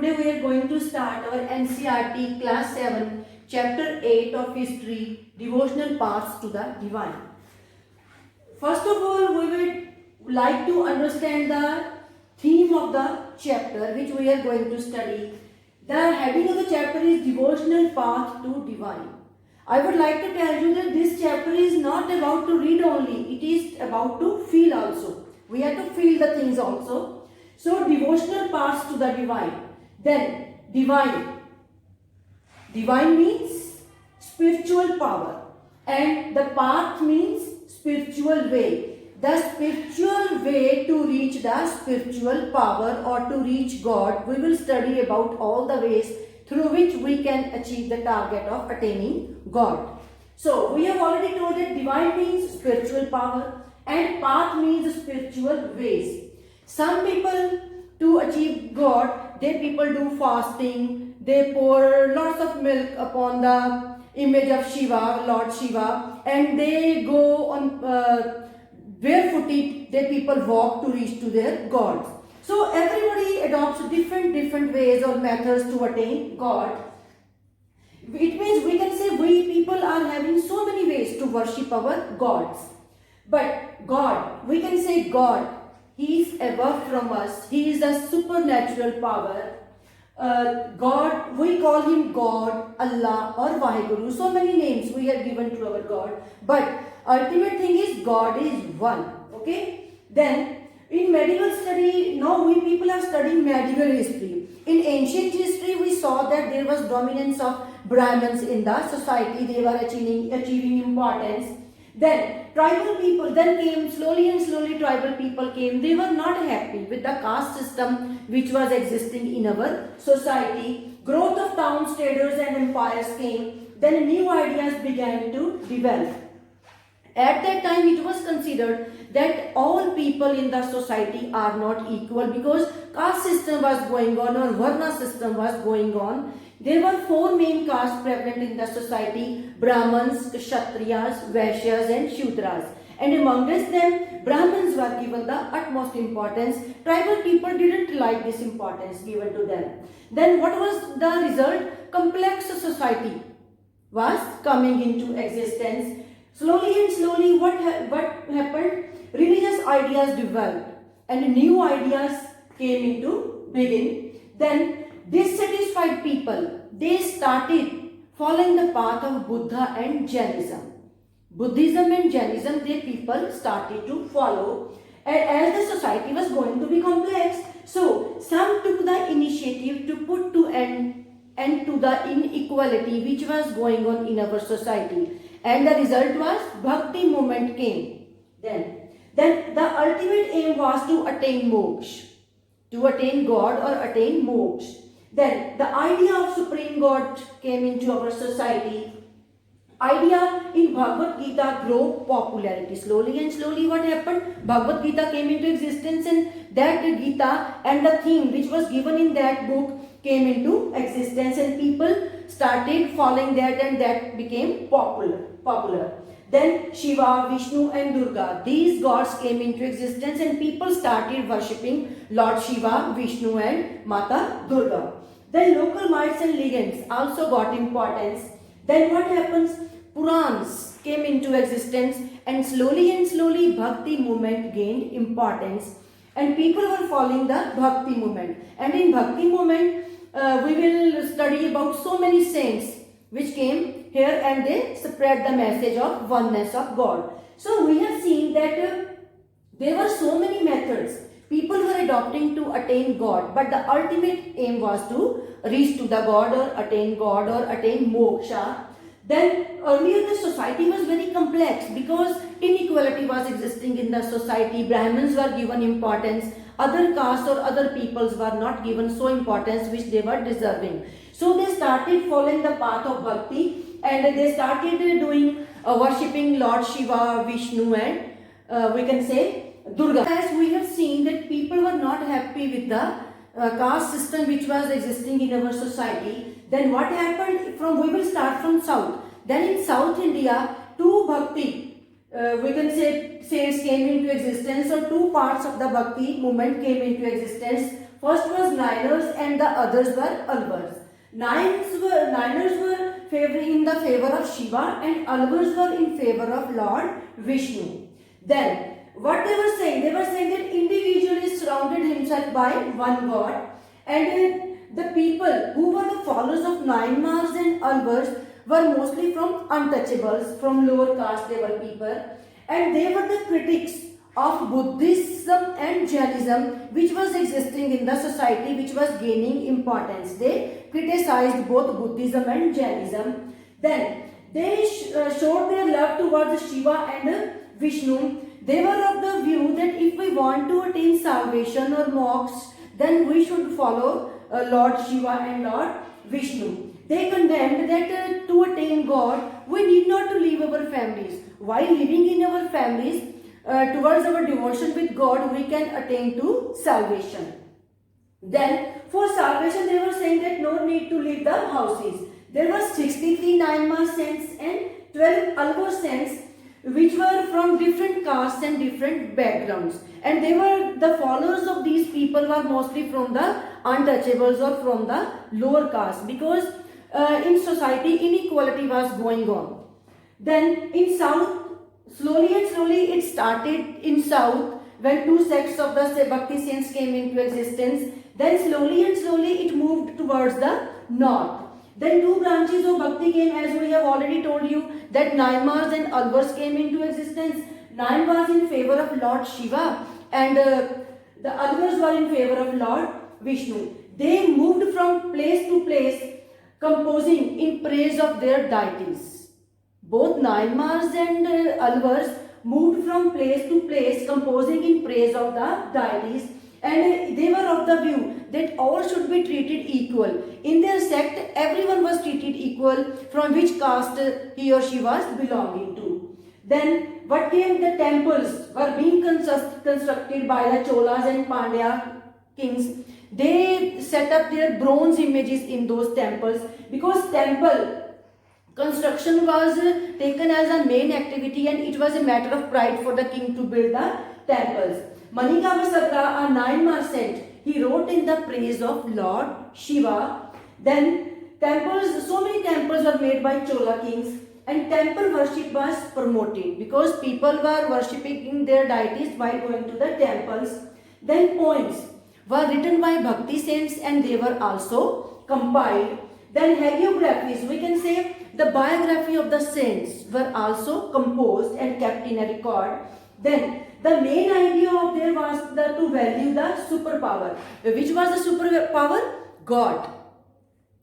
Today we are going to start our NCERT class 7 chapter 8 of history, devotional paths to the divine. First of all, we would like to understand the theme of the chapter which we are going to study. The heading of the chapter is devotional path to divine. I would like to tell you that this chapter is not about to read only, it is about to feel also. We have to feel the things also. So devotional paths to the divine. Then divine. Divine means spiritual power and the path means spiritual way. The spiritual way to reach the spiritual power or to reach God, we will study about all the ways through which we can achieve the target of attaining God. So we have already told that divine means spiritual power and path means spiritual ways. Some people to achieve God, they people do fasting, they pour lots of milk upon the image of Shiva, Lord Shiva, and they go on barefooted, they people walk to reach to their gods. So everybody adopts different ways or methods to attain God. It means we can say we people are having so many ways to worship our gods. But God, we can say God, He is above from us. He is a supernatural power. God, we call Him God, Allah or Vaheguru. So many names we have given to our God. But ultimate thing is God is one. Okay? Then in medieval study, now we people are studying medieval history. In ancient history, we saw that there was dominance of Brahmins in the society. They were achieving importance. Then tribal people then came, slowly and slowly tribal people came. They were not happy with the caste system which was existing in our society. Growth of towns, traders and empires came. Then new ideas began to develop. At that time it was considered that all people in the society are not equal because caste system was going on or Varna system was going on. There were four main castes prevalent in the society: Brahmins, Kshatriyas, Vaishyas and Shudras. And amongst them, Brahmins were given the utmost importance. Tribal people didn't like this importance given to them. Then what was the result? Complex society was coming into existence. Slowly and slowly what happened? Religious ideas developed and new ideas came into being. Then dissatisfied people, they started following the path of Buddha and Jainism. Buddhism and Jainism, they people started to follow as the society was going to be complex. So some took the initiative to put to end to the inequality which was going on in our society. And the result was Bhakti movement came. Then the ultimate aim was to attain moksha, to attain God or attain moksha. Then the idea of Supreme God came into our society. Idea in Bhagavad Gita grew popularity. Slowly and slowly what happened? Bhagavad Gita came into existence and that Gita and the theme which was given in that book came into existence and people started following that and that became popular. Then Shiva, Vishnu and Durga, these gods came into existence and people started worshipping Lord Shiva, Vishnu and Mata Durga. Then local myths and legends also got importance. Then what happens? Purans came into existence and slowly Bhakti movement gained importance and people were following the Bhakti movement. And in Bhakti movement, we will study about so many saints which came here and they spread the message of oneness of God. So we have seen that there were so many methods people were adopting to attain God, but the ultimate aim was to reach to the God or attain moksha. Then earlier the society was very complex because inequality was existing in the society. Brahmins were given importance, other castes or other peoples were not given so importance which they were deserving. So they started following the path of Bhakti and they started doing worshipping Lord Shiva, Vishnu and we can say Durga. As we have seen that people were not happy with the caste system which was existing in our society. Then what happened? We will start from south. Then in South India, two Bhakti, we can say saints came into existence or two parts of the Bhakti movement came into existence. First was Niners and the others were Alvars. Niners were in the favor of Shiva and Alvars were in favor of Lord Vishnu. Then what they were saying? They were saying that individual is surrounded himself by one god, and the people who were the followers of Ninars and Alvars were mostly from untouchables, from lower caste level people, and they were the critics of Buddhism and Jainism which was existing in the society, which was gaining importance. They criticized both Buddhism and Jainism. Then they showed their love towards Shiva and Vishnu. They were of the view that if we want to attain salvation or moksha, then we should follow Lord Shiva and Lord Vishnu. They condemned that to attain God, we need not to leave our families. While living in our families, towards our devotion with God, we can attain to salvation. Then, for salvation, they were saying that no need to leave the houses. There were 63 Nainmar saints and 12 Alvar saints, which were from different castes and different backgrounds. And they were, the followers of these people were mostly from the untouchables or from the lower caste, because in society inequality was going on. Then in south, slowly and slowly it started in south when two sects of the Bhakti saints came into existence. Then slowly and slowly it moved towards the north. Then two branches of Bhakti came, as we have already told you, that Nainmars and Alvars came into existence. Nain was in favor of Lord Shiva and the Alvars were in favor of Lord Vishnu. They moved from place to place composing in praise of their deities. Both Nainmars and Alvars moved from place to place composing in praise of the deities, and they were of the view that all should be treated equal. In their sect, everyone was treated equal from which caste he or she was belonging to. Then what came? The temples were being constructed by the Cholas and Pandya kings. They set up their bronze images in those temples, because temple construction was taken as a main activity and it was a matter of pride for the king to build the temples. Manikava Sarkar, a Nainmar saint, he wrote in the praise of Lord Shiva. Then temples, so many temples were made by Chola kings, and temple worship was promoted because people were worshipping their deities by going to the temples. Then poems were written by Bhakti saints and they were also compiled. Then hagiographies, we can say the biography of the saints, were also composed and kept in a record. Then the main idea of there was to value the superpower. Which was the superpower? God.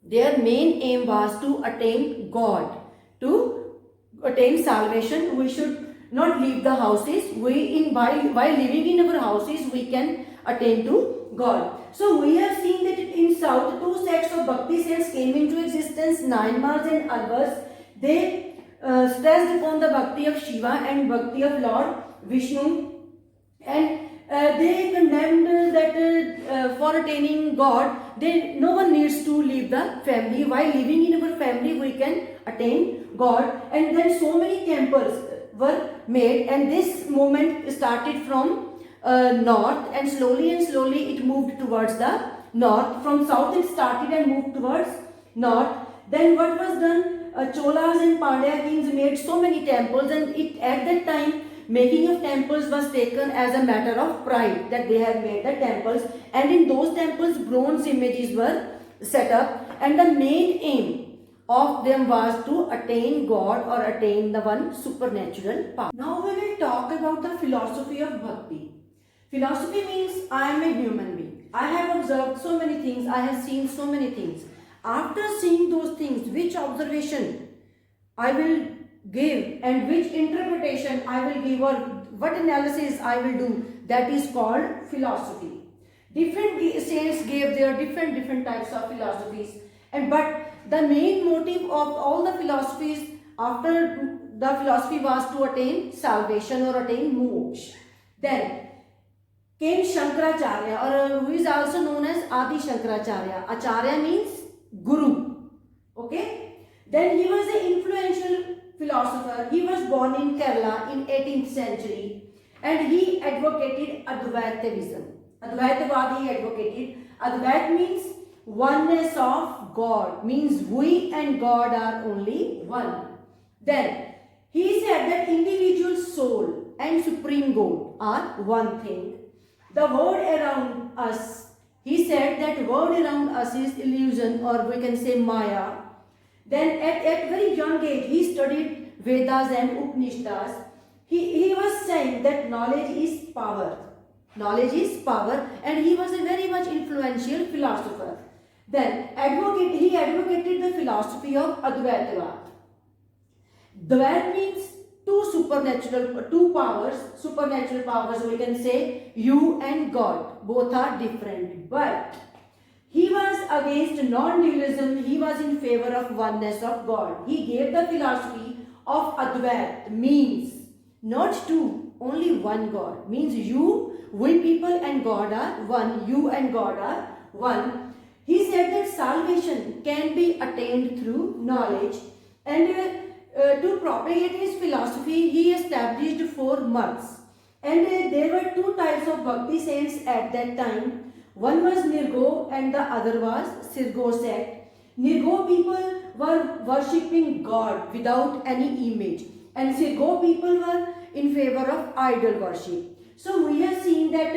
Their main aim was to attain God. To attain salvation, we should not leave the houses. While living in our houses, we can attain to God. So we have seen that in south, two sects of Bhakti saints came into existence, Nainmars and Alvars. They stressed upon the Bhakti of Shiva and Bhakti of Lord Vishnu, and they condemned that for attaining God, no one needs to leave the family. While living in our family, we can attain God. And then so many temples were made, and this movement started from north, and slowly it moved towards the north. From south it started and moved towards north. Then what was done? Cholas and Pandya kings made so many temples, and at that time making of temples was taken as a matter of pride that they have made the temples, and in those temples bronze images were set up, and the main aim of them was to attain God or attain the one supernatural power. Now we will talk about the philosophy of Bhakti. Philosophy means I am a human being. I have observed so many things, I have seen so many things. After seeing those things, which observation I will give and which interpretation I will give or what analysis I will do, that is called philosophy. Different saints gave their different types of philosophies, but the main motive of all the philosophies after the philosophy was to attain salvation or attain moksha. Then came Shankaracharya, or who is also known as Adi Shankaracharya. Acharya means Guru. Okay. Then he was an influential philosopher. He was born in Kerala in 18th century, and he advocated Advaitavism. Advaitavadi advocated. Advait means oneness of God, means we and God are only one. Then he said that individual soul and supreme God are one thing. The world around us, he said that world around us is illusion, or we can say Maya. Then at very young age he studied Vedas and Upanishads. He was saying that knowledge is power. Knowledge is power, and he was a very much influential philosopher. Then he advocated the philosophy of Advaitavad. Dvaita means two powers, supernatural powers, we can say you and God. Both are different. But he was against non-dualism. He was in favor of oneness of God. He gave the philosophy of Advaita, means not two, only one God. Means we people and God are one. You and God are one. He said that salvation can be attained through knowledge, and to propagate his philosophy, he established 4 months. And there were 2 types of bhakti saints at that time. One was Nirgo and the other was Sirgo sect. Nirgo people were worshipping God without any image, and Sirgo people were in favor of idol worship. So we have seen that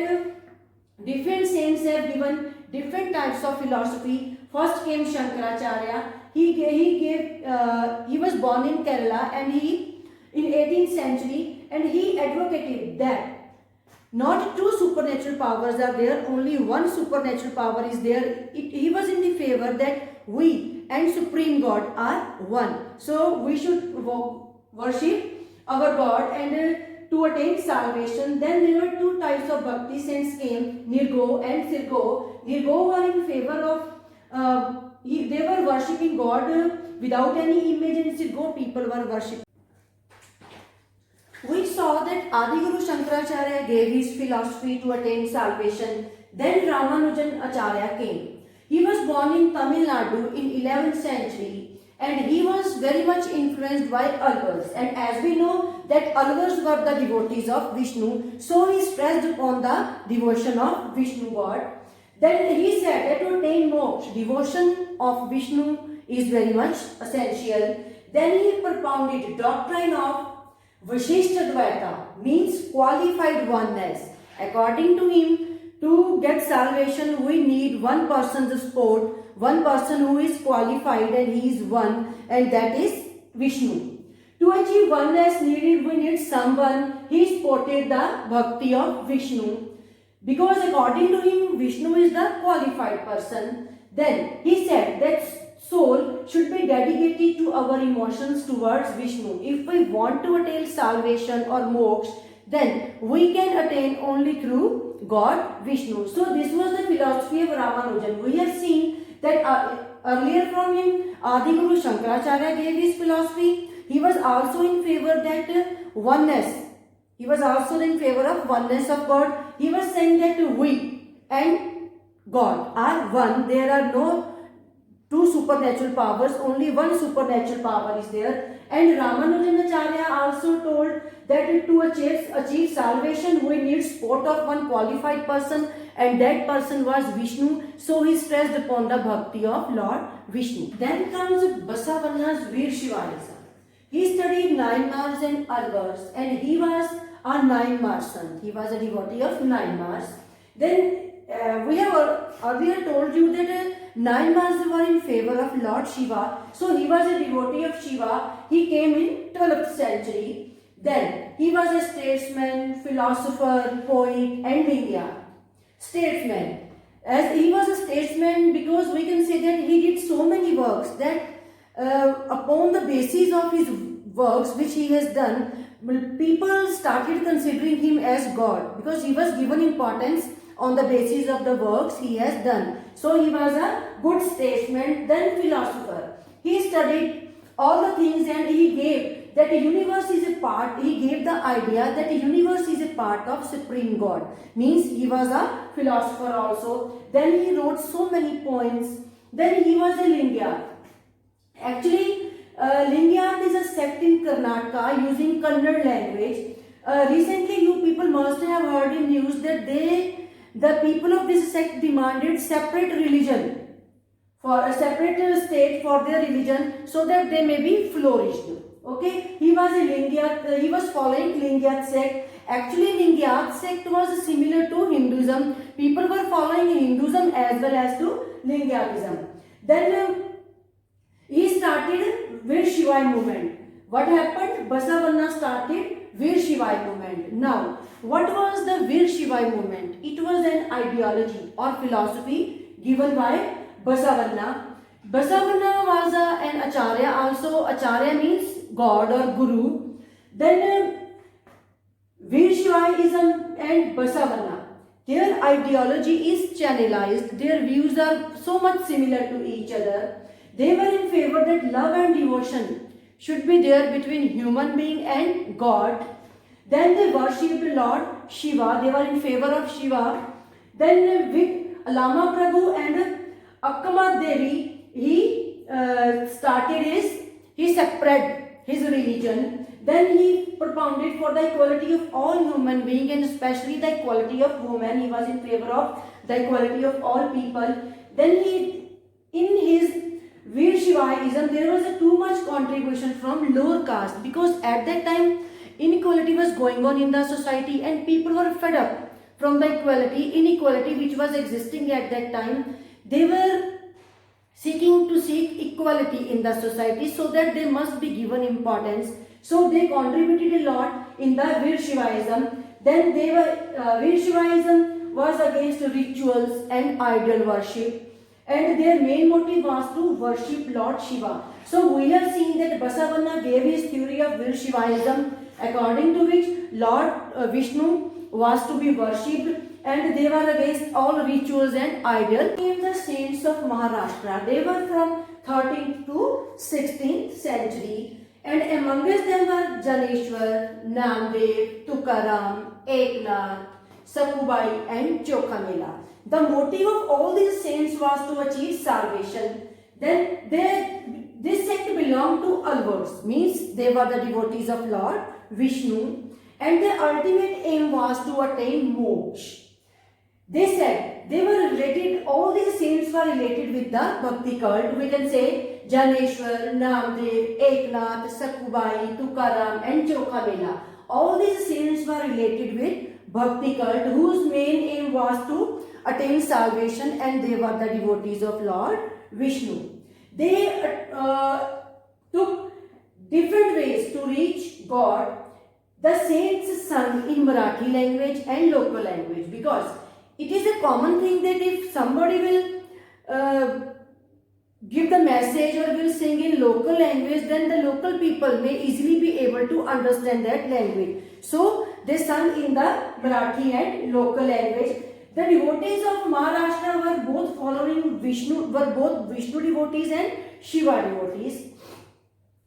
different saints have given different types of philosophy. First came Shankaracharya. He was born in Kerala, and in 18th century, and he advocated that not 2 supernatural powers are there, only one supernatural power is there. He was in the favor that we and Supreme God are one. So we should worship our God and to attain salvation. Then there were 2 types of bhakti saints came, Nirgo and Sirgo. Nirgo were in favor of they were worshipping God without any image, and Sirgo people were worshipping. We saw that Adiguru Shankaracharya gave his philosophy to attain salvation. Then Ramanujan Acharya came. He was born in Tamil Nadu in 11th century, and he was very much influenced by Alvars. And as we know that Alvars were the devotees of Vishnu, so he stressed upon the devotion of Vishnu God. Then he said that to attain moksha, devotion of Vishnu is very much essential. Then he propounded doctrine of Vishishtadvaita, means qualified oneness. According to him, to get salvation, we need one person's support, one person who is qualified, and he is one, and that is Vishnu. To achieve oneness we need someone. He supported the bhakti of Vishnu, because according to him, Vishnu is the qualified person. Then he said that soul should be dedicated to our emotions towards Vishnu. If we want to attain salvation or moksha, then we can attain only through God, Vishnu. So this was the philosophy of Ramanujan. We have seen that earlier from him, Adiguru Shankaracharya gave his philosophy. He was also in favor that oneness. He was also in favor of oneness of God. He was saying that we and God are one. There are no 2 supernatural powers, only one supernatural power is there. And Ramanujan Acharya also told that to achieve salvation, we need support of one qualified person, and that person was Vishnu. So he stressed upon the bhakti of Lord Vishnu. Then comes Basavanna's Veer Shivaism. He studied 9 Mars and Alvars, and he was a 9 Mars son. He was a devotee of 9 Mars. Then we have earlier told you that 9 Mars were in favor of Lord Shiva. So he was a devotee of Shiva. He came in 12th century. Then he was a statesman, philosopher, poet, and India. Statesman. As he was a statesman, because we can say that he did so many works that upon the basis of his works which he has done, people started considering him as God, because he was given importance on the basis of the works he has done. So he was a good statesman, then philosopher. He studied all the things, and he gave that the universe is a part, he gave the idea that the universe is a part of Supreme God. Means he was a philosopher also. Then he wrote so many poems. Then he was a Lingya. Actually, Lingya is a sect in Karnataka using Kannada language. Recently, you people must have heard in news that they the people of this sect demanded separate religion, for a separate state for their religion, so that they may be flourished. Okay, he was a Lingyat, he was following Lingyat sect. Actually, Lingyat sect was similar to Hinduism. People were following Hinduism as well as to Lingyatism. Then he started Veer Shivai movement. What happened? Basavanna started Veer Shivai movement. Now, what was the Veer Shivai movement? It was an ideology or philosophy given by Basavanna. Basavanna was an acharya. Also, acharya means God or Guru. Then Veer Shivaiism and Basavanna, their ideology is channelized. Their views are so much similar to each other. They were in favor that love and devotion should be there between human being and God. Then they worshipped Lord Shiva. They were in favor of Shiva. Then with Lama Prabhu and Akkama Devi, he spread his religion. Then he propounded for the equality of all human beings and especially the equality of women. He was in favor of the equality of all people. Then in his Veer Shivaiism, there was too much contribution from lower caste, because at that time inequality was going on in the society and people were fed up from the inequality which was existing at that time. They were seeking equality in the society, so that they must be given importance. So they contributed a lot in the Veer Shivaiism. Then Veer Shivaiism was against rituals and idol worship, and their main motive was to worship Lord Shiva. So we have seen that Basavanna gave his theory of Veer Shivaiism, according to which Lord Vishnu was to be worshipped, and they were against all rituals and idols. Came the saints of Maharashtra. They were from 13th to 16th century, and amongst them were Janeshwar, Namdev, Tukaram, Eknath, Sakubai and Chokhamela. The motive of all these saints was to achieve salvation. Then this sect belonged to Alvars, means they were the devotees of Lord Vishnu, and their ultimate aim was to attain moksha. They said they were related, all these saints were related with the Bhakti cult. We can say Janeshwar, Namdev, Eknath, Sakubai, Tukaram and Chokhamela. All these saints were related with Bhakti cult, whose main aim was to attain salvation, and they were the devotees of Lord Vishnu. They took different ways to reach God. The saints sung in Marathi language and local language, because it is a common thing that if somebody will give the message or will sing in local language, then the local people may easily be able to understand that language. So they sung in the Marathi and local language. The devotees of Maharashtra were both following Vishnu, were both Vishnu devotees and Shiva devotees.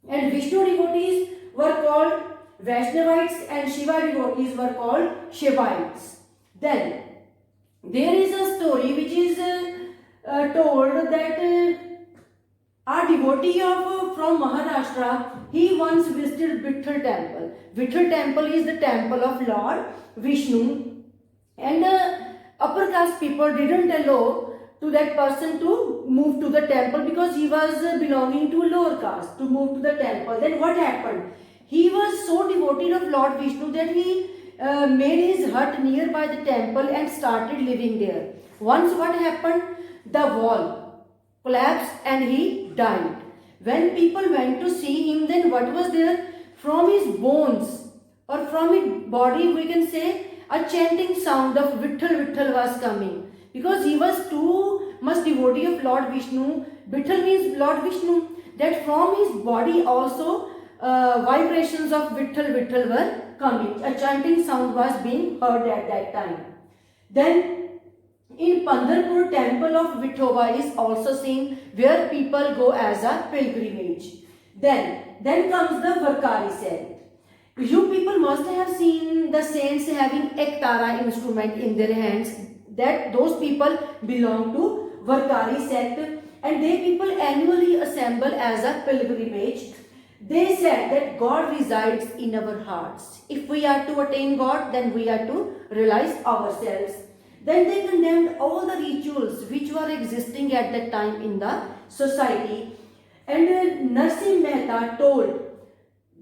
And Vishnu devotees were called Vaishnavites and Shiva devotees were called Shivaites. Then there is a story which is told that our devotee from Maharashtra, he once visited Vitthal temple. Vitthal temple is the temple of Lord Vishnu, and upper caste people didn't allow to that person to move to the temple because he was belonging to lower caste to move to the temple. Then what happened? He was so devoted of Lord Vishnu that he made his hut nearby the temple and started living there. Once what happened? The wall collapsed and he died. When people went to see him, then what was there? From his bones or from his body, we can say, a chanting sound of Vitthal Vitthal was coming, because he was too much devotee of Lord Vishnu. Vitthal means Lord Vishnu. That from his body also vibrations of Vitthal Vitthal were coming. A chanting sound was being heard at that time. Then in Pandharpur, temple of Vithoba is also seen, where people go as a pilgrimage. Then comes the Varkari sect. You people must have seen the saints having ektara instrument in their hands. That those people belong to Varkari sect, and they people annually assemble as a pilgrimage. They said that God resides in our hearts. If we are to attain God, then we are to realize ourselves. Then they condemned all the rituals which were existing at that time in the society. And Narsim Mehta told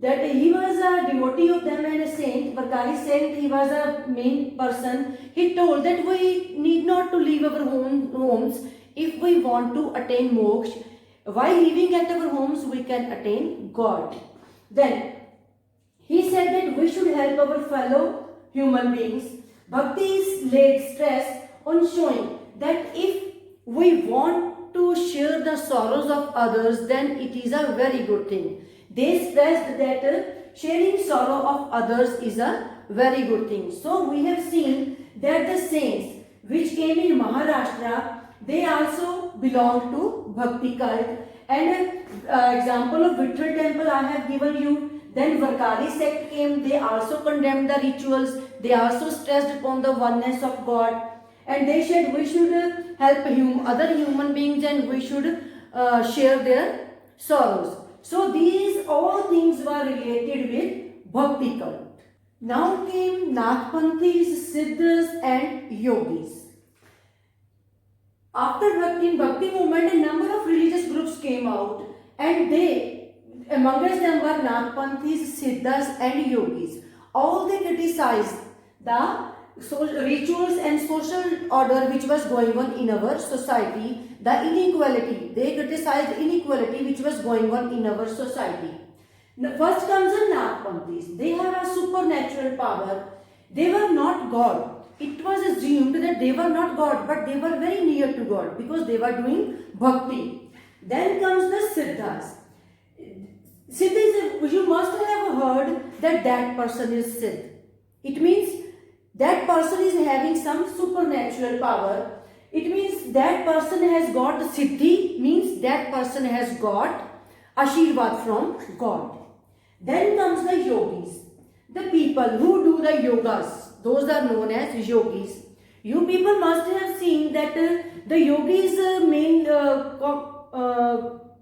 that he was a devotee of them and a saint, Varkari saint, he was a main person. He told that we need not to leave our homes if we want to attain moksha. While living at our homes, we can attain God. Then he said that we should help our fellow human beings. Bhakti is laid stress on showing that if we want to share the sorrows of others, then it is a very good thing. They stressed that sharing sorrow of others is a very good thing. So we have seen that the saints which came in Maharashtra, they also belong to Bhakti cult. And example of Vitthal temple I have given you. Then Varkari sect came, they also condemned the rituals, they also stressed upon the oneness of God. And they said we should help other human beings and we should share their sorrows. So these all things were related with Bhakti cult. Now came Nagpanthis, Siddhas and Yogis. After in Bhakti movement, a number of religious groups came out, and amongst them were Nagpanthis, Siddhas and Yogis. All they criticized the rituals and social order which was going on in our society, the inequality. They criticized inequality which was going on in our society. Now, first comes the Nagpanthis. They have a supernatural power. They were not God. It was assumed that they were not God, but they were very near to God because they were doing bhakti. Then comes the Siddhas. Siddha is you must have heard that person is Siddh. It means that person is having some supernatural power. It means that person has got Siddhi, means that person has got Ashirvad from God. Then comes the Yogis. The people who do the yogas, those are known as Yogis. You people must have seen that the Yogis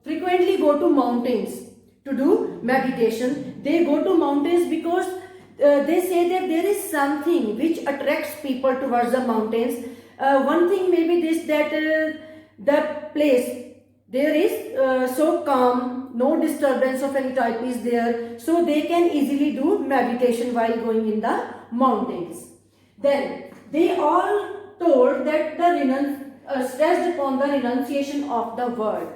frequently go to mountains to do meditation. They go to mountains because they say that there is something which attracts people towards the mountains. One thing may be this, that the place there is so calm, no disturbance of any type is there, so they can easily do meditation while going in the mountains. Then they all told that the stressed upon the renunciation of the world.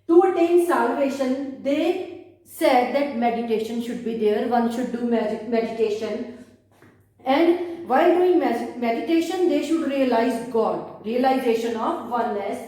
To attain salvation, they said that meditation should be there, one should do meditation, and while doing meditation they should realize God, realization of oneness.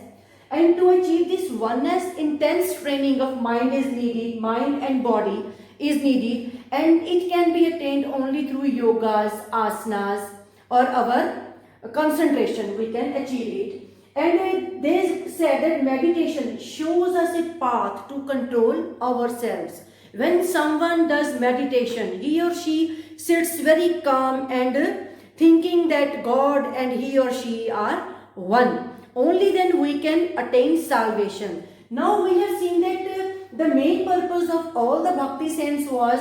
And to achieve this oneness, intense training of mind is needed, mind and body is needed, and it can be attained only through yogas, asanas or our concentration, we can achieve it. And they said that meditation shows us a path to control ourselves. When someone does meditation, he or she sits very calm and thinking that God and he or she are one. Only then we can attain salvation. Now we have seen that the main purpose of all the bhakti saints was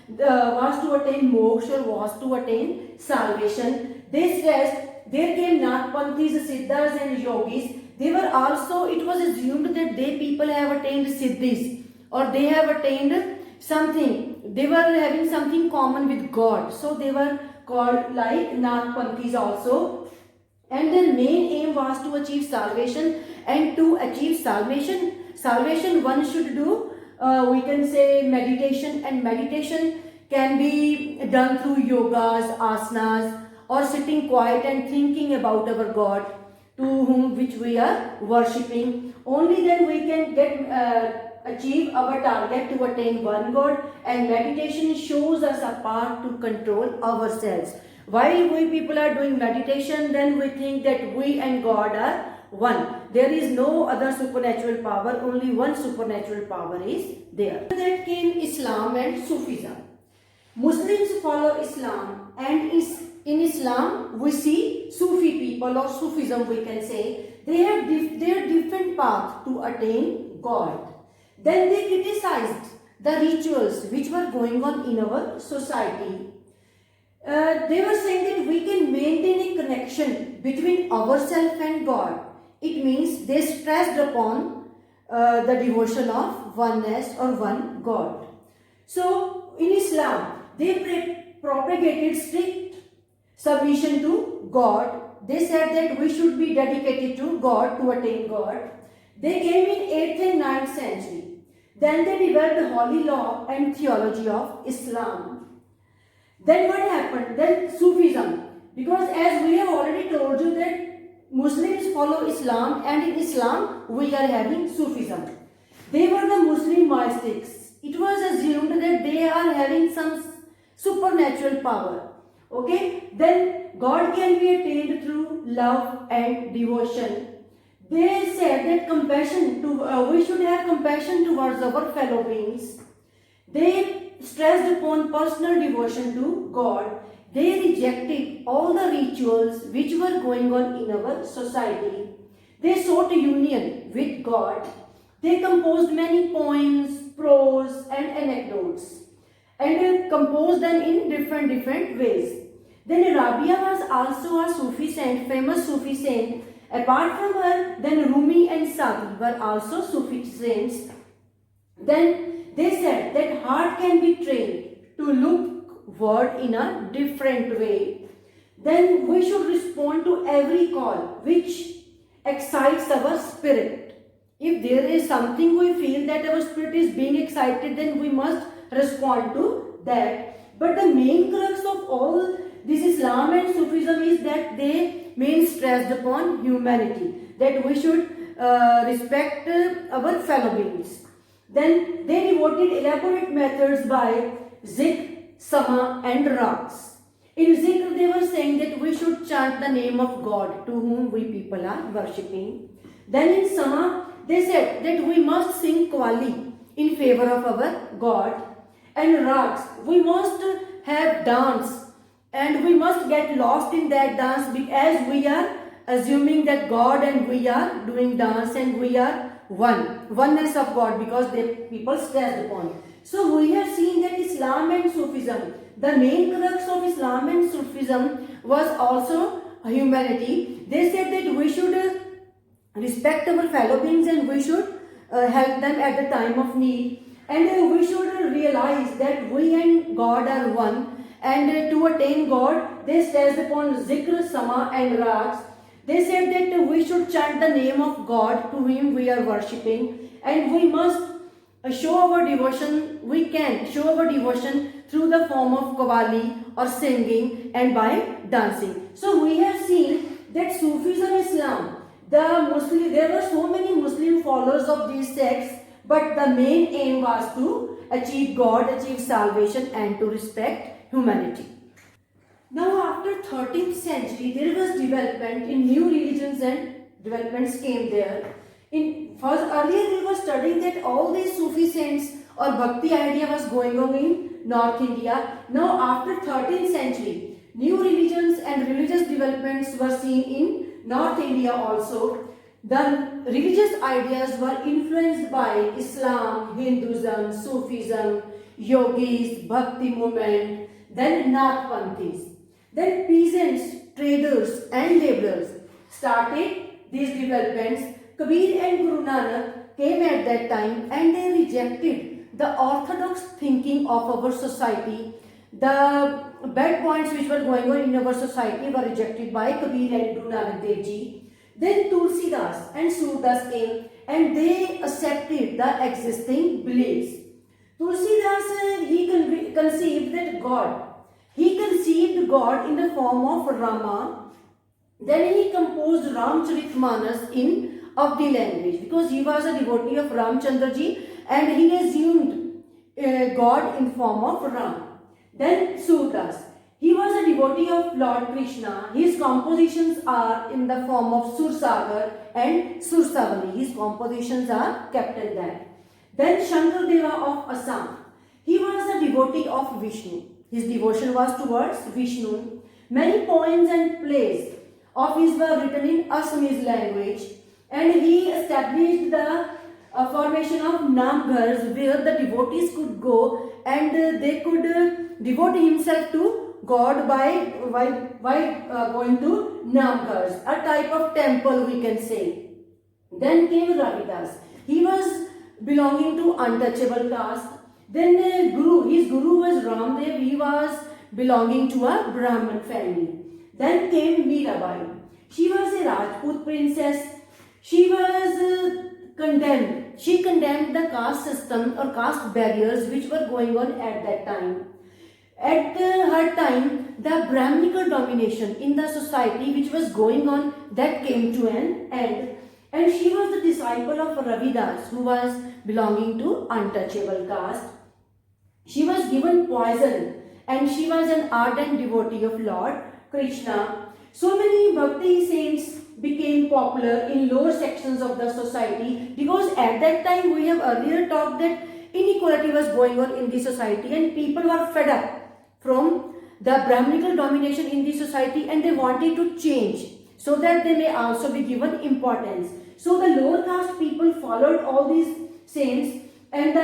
to attain moksha, was to attain salvation. They stressed. There came Nagpanthis, Siddhas and Yogis. They were also, it was assumed that they people have attained Siddhis or they have attained something. They were having something common with God. So they were called like Nagpanthis also. And their main aim was to achieve salvation. And to achieve salvation one should do, we can say meditation. And meditation can be done through yogas, asanas, or sitting quiet and thinking about our God to whom which we are worshipping. Only then we can achieve our target to attain one God, and meditation shows us a path to control ourselves. While we people are doing meditation, then we think that we and God are one. There is no other supernatural power, only one supernatural power is there. That came Islam and Sufism. Muslims follow Islam, and in Islam we see Sufi people or Sufism, we can say, they have their different path to attain God. Then they criticized the rituals which were going on in our society. They were saying that we can maintain a connection between ourselves and God. It means they stressed upon the devotion of oneness or one God. So in Islam, they propagated strict submission to God. They said that we should be dedicated to God to attain God. They came in 8th and 9th century. Then they developed the holy law and theology of Islam. Then what happened? Then Sufism. Because as we have already told you that Muslims follow Islam, and in Islam we are having Sufism. They were the Muslim mystics. It was assumed that they are having some supernatural power. Okay? Then God can be attained through love and devotion. They said that we should have compassion towards our fellow beings. They stressed upon personal devotion to God. They rejected all the rituals which were going on in our society. They sought union with God. They composed many poems, prose and anecdotes, and composed them in different ways. Then Rabia was also a Sufi saint, famous Sufi saint. Apart from her, then Rumi and Sadi were also Sufi saints. Then they said that heart can be trained to look word in a different way. Then we should respond to every call which excites our spirit. If there is something we feel that our spirit is being excited, then we must respond to that. But the main crux of all this Islam and Sufism is that they main stressed upon humanity, that we should respect our fellow beings. Then they devoted elaborate methods by zikr, sama and raqs. In zikr they were saying that we should chant the name of God to whom we people are worshipping. Then in sama they said that we must sing qawwali in favor of our God. And raqs, we must have dance and we must get lost in that dance, because we are assuming that God and we are doing dance and we are oneness of God, because people stressed upon. So we have seen that Islam and Sufism, the main crux of Islam and Sufism was also humanity. They said that we should respect our fellow beings and we should help them at the time of need, and we should realize that we and God are one. And to attain God, they stressed upon zikr, sama and raqs. They said that we should chant the name of God to whom we are worshipping, and we must show our devotion. We can show our devotion through the form of qawwali or singing and by dancing. So we have seen that Sufism, Islam, there were so many Muslim followers of these sects, but the main aim was to achieve God, achieve salvation and to respect humanity. Now after 13th century, there was development in new religions and developments came there. Earlier we were studying that all these Sufi saints or Bhakti idea was going on in North India. Now after 13th century, new religions and religious developments were seen in North India also. The religious ideas were influenced by Islam, Hinduism, Sufism, yogis, Bhakti movement, then Nathpanthis. Then peasants, traders and laborers started these developments. Kabir and Guru Nanak came at that time and they rejected the orthodox thinking of our society. The bad points which were going on in our society were rejected by Kabir and Guru Nanak Dev Ji. Then Tulsidas and Surdas came and they accepted the existing beliefs. Tulsidas, he conceived that God. He conceived God in the form of Rama. Then he composed Ramcharitmanas in Avdi language, because he was a devotee of Ramchandra ji and he assumed God in form of Ram. Then Surdas. He was a devotee of Lord Krishna. His compositions are in the form of Sursagar and Sursavali. His compositions are kept in that. Then Shankardeva of Assam. He was a devotee of Vishnu. His devotion was towards Vishnu. Many poems and plays of his were written in Assamese language, and he established the formation of namghars where the devotees could go and they could devote himself to God by going to Namghars, a type of temple we can say. Then came Ravidas. He was belonging to untouchable caste. Then his guru was Ramdev. He was belonging to a Brahmin family. Then came Mirabai. She was a Rajput princess. She was condemned. She condemned the caste system or caste barriers which were going on at that time. At her time, the Brahminical domination in the society which was going on, that came to an end. And she was the disciple of Ravidas, who was belonging to untouchable caste. She was given poison and she was an ardent devotee of Lord Krishna. So many bhakti saints became popular in lower sections of the society, because at that time we have earlier talked that inequality was going on in the society and people were fed up from the Brahminical domination in the society and they wanted to change so that they may also be given importance. So the lower caste people followed all these saints and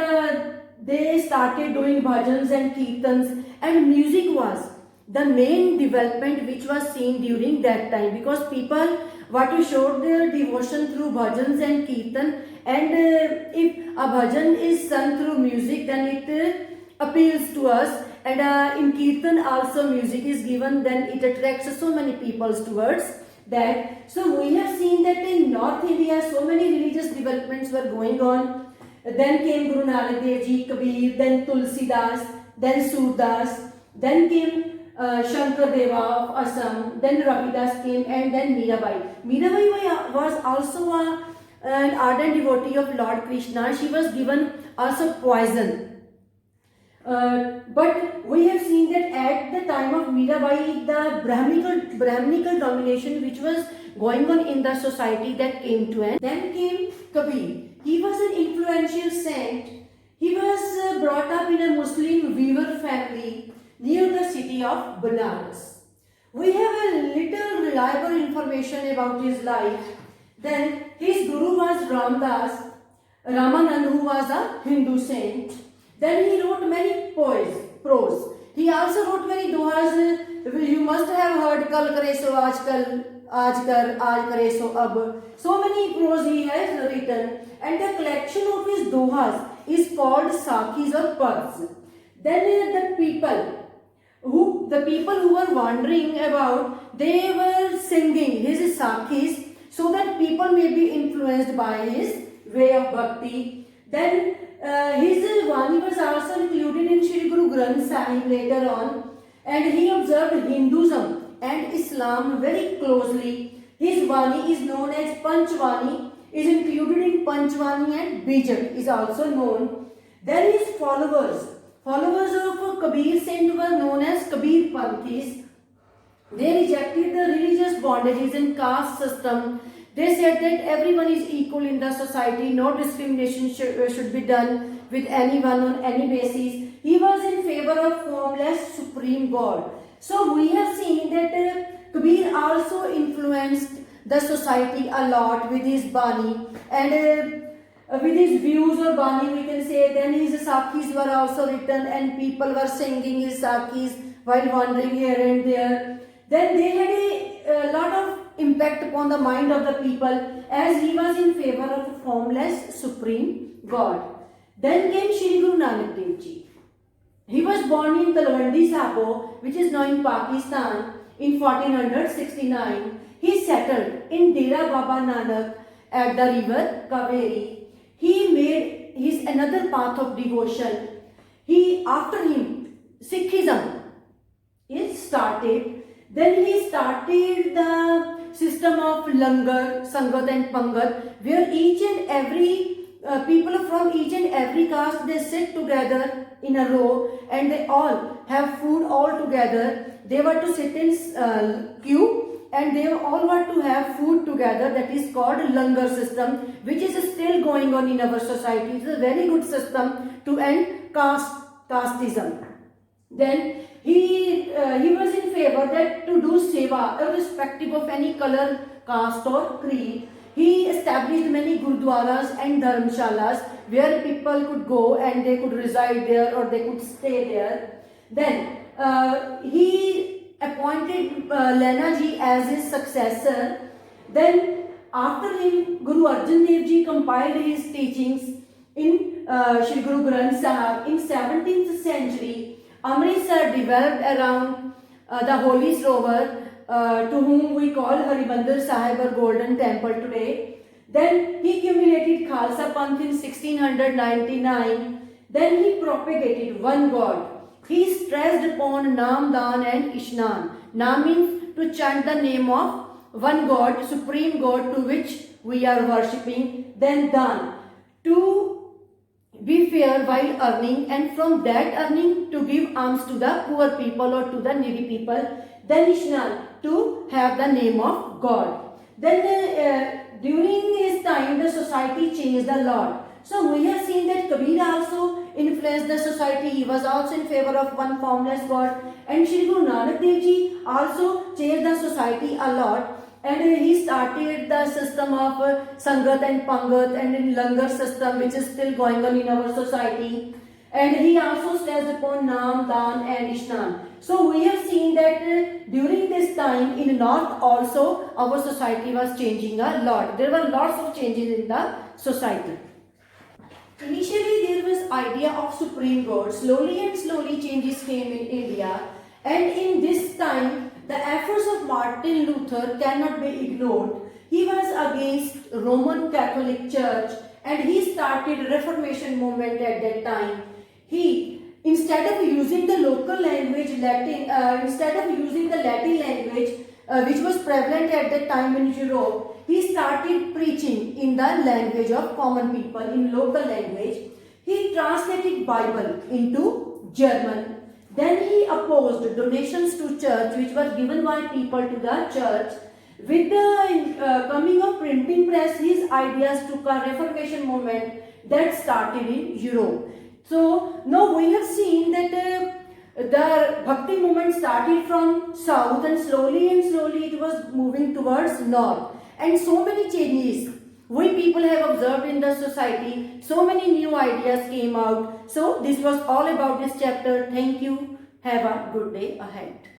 they started doing bhajans and kirtans, and music was the main development which was seen during that time, because people what to show their devotion through bhajans and kirtan, and if a bhajan is sung through music then it appeals to us, and in kirtan also music is given, then it attracts so many people towards that. So we have seen that in North India so many religious developments were going on. Then came Guru Nanak Dev Ji, Kabir, then Tulsidas, then Surdas, then came Shankar Deva of Assam, then Ravidas came, and then Mirabai. Mirabai was also an ardent devotee of Lord Krishna. She was given also poison. But we have seen that at the time of Mirabai, the Brahminical domination which was going on in the society, that came to an end. Then came Kabir. He was an influential saint. He was brought up in a Muslim weaver family near the city of Banaras. We have a little reliable information about his life. Then his guru was Ramdas, Ramanand, who was a Hindu saint. Then he wrote many prose. He also wrote many dohas. You must have heard Kal kare so aaj kare so ab. So many prose he has written, and the collection of his dohas is called Sakhis or Pads. Then the people who were wandering about, they were singing his Sakhis so that people may be influenced by his way of bhakti. Then his Vani was also included in Shri Guru Granth Sahib later on, and he observed Hinduism and Islam very closely. His Vani is known as Panchvani, is included in Panchvani, and Bijak is also known. Then his followers of Kabir saint were known as Kabir Panthis. They rejected the religious bondages and caste system. They said that everyone is equal in the society, no discrimination should be done with anyone on any basis. He was in favor of formless supreme God. So we have seen that Kabir also influenced the society a lot with his Bani, and with his views or Bani we can say. Then his Sakhis were also written and people were singing his Sakhis while wandering here and there. Then they had a lot of impact upon the mind of the people, as he was in favor of the formless supreme God. Then came Shri Guru Nanak Dev Ji. He was born in Talwandi Sabo, which is now in Pakistan, in 1469. He settled in Dera Baba Nanak at the river Kaveri. He made his another path of devotion. After him, Sikhism is started. Then he started the system of Langar, Sangat and Pangat, where each and every people from each and every caste, they sit together in a row and they all have food all together. They were to sit in queue and they all were to have food together. That is called Langar system, which is still going on in our society. It is a very good system to end casteism. Then he was in favor that to do seva irrespective of any color, caste or creed. He established many gurdwaras and dharmshalas where people could go and they could reside there or they could stay there. Then he appointed Lena ji as his successor. Then after him, Guru Arjan Dev Ji compiled his teachings in Shri Guru Granth Sahib. In 17th century, Amritsar developed around the Holy Sarovar, to whom we call Harimandir Sahib or Golden Temple today. Then he accumulated Khalsa Panth in 1699. Then he propagated one God. He stressed upon Nam, Dan and Ishnan. Nam means to chant the name of one God, supreme God to which we are worshipping. Then Dan, to be fair while earning, and from that earning to give alms to the poor people or to the needy people. Then Ishnan, to have the name of God. Then during his time the society changed a lot. So we have seen that Kabir also influenced the society. He was also in favor of one formless God. And Shri Guru Nanak Dev Ji also changed the society a lot. And he started the system of Sangat and Pangat and in Langar system, which is still going on in our society. And he also stressed upon Nam, Dan and Ishnan. So we have seen that during this time in North also our society was changing a lot. There were lots of changes in the society. Initially there was idea of supreme God. Slowly and slowly changes came in India. And in this time the efforts of Martin Luther cannot be ignored. He was against Roman Catholic Church and he started Reformation movement at that time. He, instead of using the local language Latin, instead of using the Latin language which was prevalent at that time in Europe, he started preaching in the language of common people, in local language. He translated Bible into German. Then he opposed donations to church which were given by people to the church. With the coming of printing press, his ideas took a Reformation movement that started in Europe. So now we have seen that the Bhakti movement started from south and slowly it was moving towards north. And so many changes we people have observed in the society. So many new ideas came out. So this was all about this chapter. Thank you. Have a good day ahead.